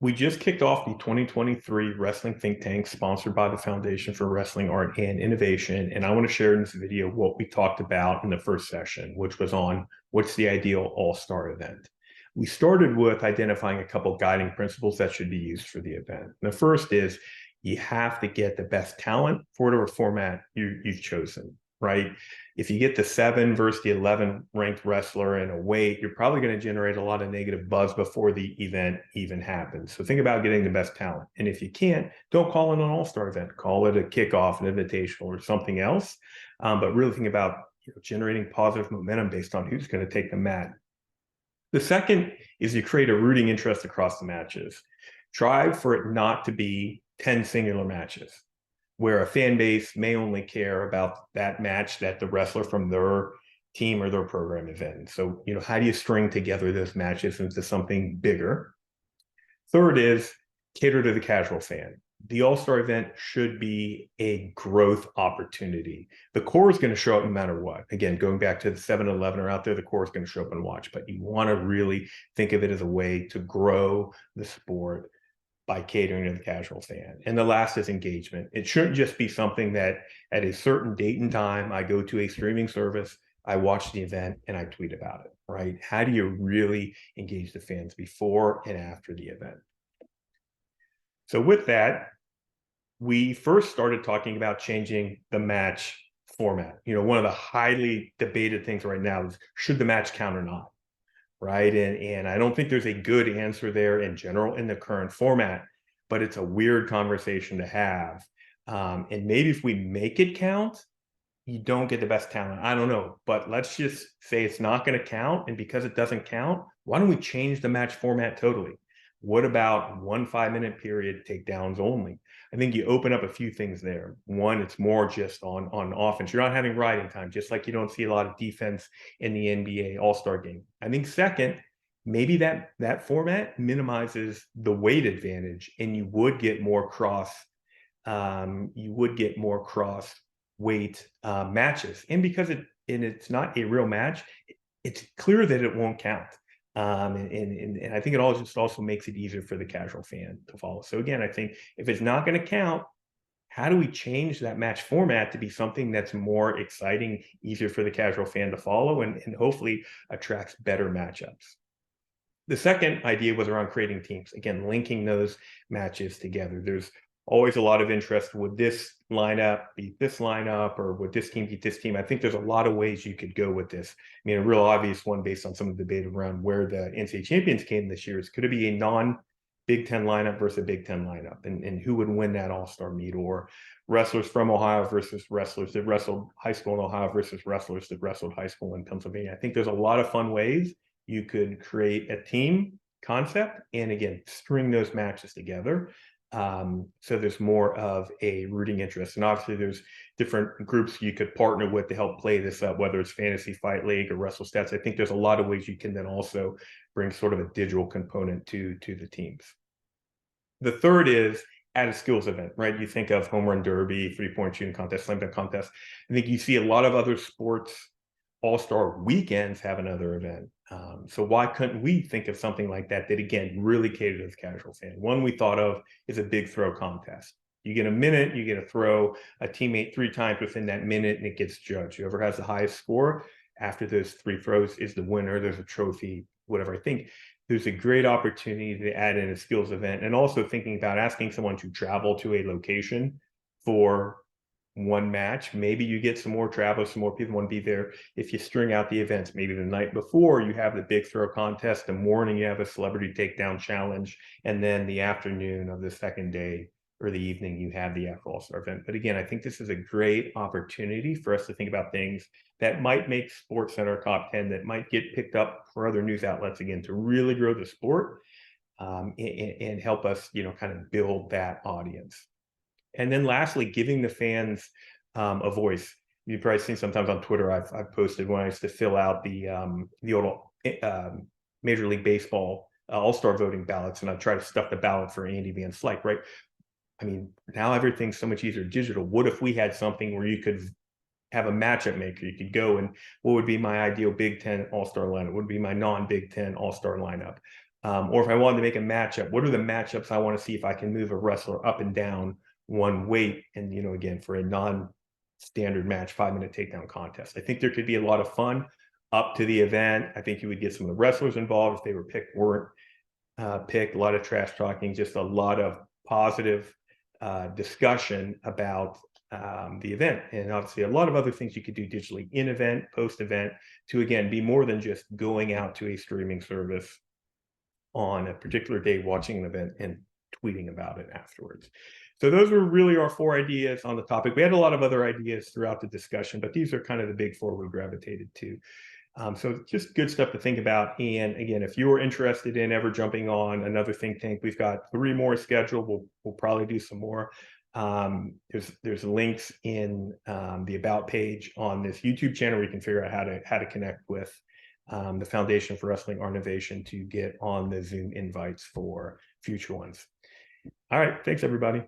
We just kicked off the 2023 Wrestling Think Tank sponsored by the Foundation for Wrestling Art and Innovation. And I want to share in this video what we talked about in the first session, which was on what's the ideal all-star event. We started with identifying a couple guiding principles that should be used for the event. The first is you have to get the best talent for whatever format you've chosen, right? If you get the 7 versus the 11 ranked wrestler in a weight, you're probably going to generate a lot of negative buzz before the event even happens. So think about getting the best talent. And if you can't, don't call it an all-star event. Call it a kickoff, an invitational, or something else. But really think about generating positive momentum based on who's going to take the mat. The second is you create a rooting interest across the matches. Try for it not to be 10 singular matches, where a fan base may only care about that match that the wrestler from their team or their program is in. So, how do you string together those matches into something bigger? Third is cater to the casual fan. The All-Star event should be a growth opportunity. The core is going to show up no matter what. Again, going back to the 7-11 are out there, the core is going to show up and watch, but you want to really think of it as a way to grow the sport by catering to the casual fan. And the last is engagement. It shouldn't just be something that at a certain date and time, I go to a streaming service, I watch the event, and I tweet about it, right? How do you really engage the fans before and after the event? So with that, we first started talking about changing the match format. One of the highly debated things right now is, should the match count or not? Right. And I don't think there's a good answer there in general in the current format, but it's a weird conversation to have. And maybe if we make it count, you don't get the best talent. I don't know, but let's just say it's not going to count. And because it doesn't count, why don't we change the match format totally? What about 1 5-minute period takedowns only? I think you open up a few things there. One, it's more just on offense. You're not having riding time, just like you don't see a lot of defense in the NBA All-Star game. I think second, maybe that format minimizes the weight advantage, and you would get more cross weight matches. And because it's not a real match, it's clear that it won't count. And I think it also makes it easier for the casual fan to follow. So again, I think if it's not going to count, how do we change that match format to be something that's more exciting, easier for the casual fan to follow, and hopefully attracts better matchups? The second idea was around creating teams. Again, linking those matches together. There's always a lot of interest. Would this lineup beat this lineup, or would this team beat this team? I think there's a lot of ways you could go with this. I mean, a real obvious one based on some of the debate around where the NCAA champions came this year is, could it be a non-Big Ten lineup versus a Big Ten lineup? And who would win that all-star meet? Or wrestlers from Ohio versus wrestlers that wrestled high school in Ohio versus wrestlers that wrestled high school in Pennsylvania. I think there's a lot of fun ways you could create a team concept and, again, string those matches together. So there's more of a rooting interest. And obviously there's different groups you could partner with to help play this up, whether it's Fantasy Fight League or WrestleStats. I think there's a lot of ways you can then also bring sort of a digital component to the teams. The third is add a skills event, right? You think of home run derby, 3-point shooting contest, slam dunk contest. I think you see a lot of other sports all-star weekends have another event. So why couldn't we think of something like that again, really catered to the casual fan? One we thought of is a big throw contest. You get a minute, you get to throw a teammate 3 times within that minute, and it gets judged. Whoever has the highest score after those 3 throws is the winner. There's a trophy, whatever. I think there's a great opportunity to add in a skills event, and also thinking about asking someone to travel to a location for one match. Maybe you get some more travel, some more people want to be there. If you string out the events, maybe the night before you have the big throw contest, the morning you have a celebrity takedown challenge, and then the afternoon of the second day or the evening you have the actual all-star event. But again, I think this is a great opportunity for us to think about things that might make SportsCenter top 10, that might get picked up for other news outlets, again, to really grow the sport and help us, kind of build that audience. And then lastly, giving the fans a voice. You've probably seen sometimes on Twitter, I've posted when I used to fill out the old Major League Baseball all-star voting ballots, and I try to stuff the ballot for Andy Van Slyke, right? I mean, now everything's so much easier digital. What if we had something where you could have a matchup maker? You could go and, what would be my ideal Big Ten all-star lineup? What would be my non-Big Ten all-star lineup? Or if I wanted to make a matchup, what are the matchups I want to see if I can move a wrestler up and down one weight? And, again, for a non-standard match, 5-minute takedown contest, I think there could be a lot of fun up to the event. I think you would get some of the wrestlers involved if they were picked, weren't picked, a lot of trash talking, just a lot of positive discussion about the event. And obviously a lot of other things you could do digitally in event, post event, to again be more than just going out to a streaming service on a particular day, watching an event and tweeting about it afterwards. So those were really our 4 ideas on the topic. We had a lot of other ideas throughout the discussion, but these are kind of the big 4 we gravitated to. So just good stuff to think about. And again, if you're interested in ever jumping on another think tank, we've got 3 more scheduled. We'll probably do some more. There's links in the about page on this YouTube channel where you can figure out how to connect with the Foundation for Wrestling Art Innovation to get on the Zoom invites for future ones. All right, thanks everybody.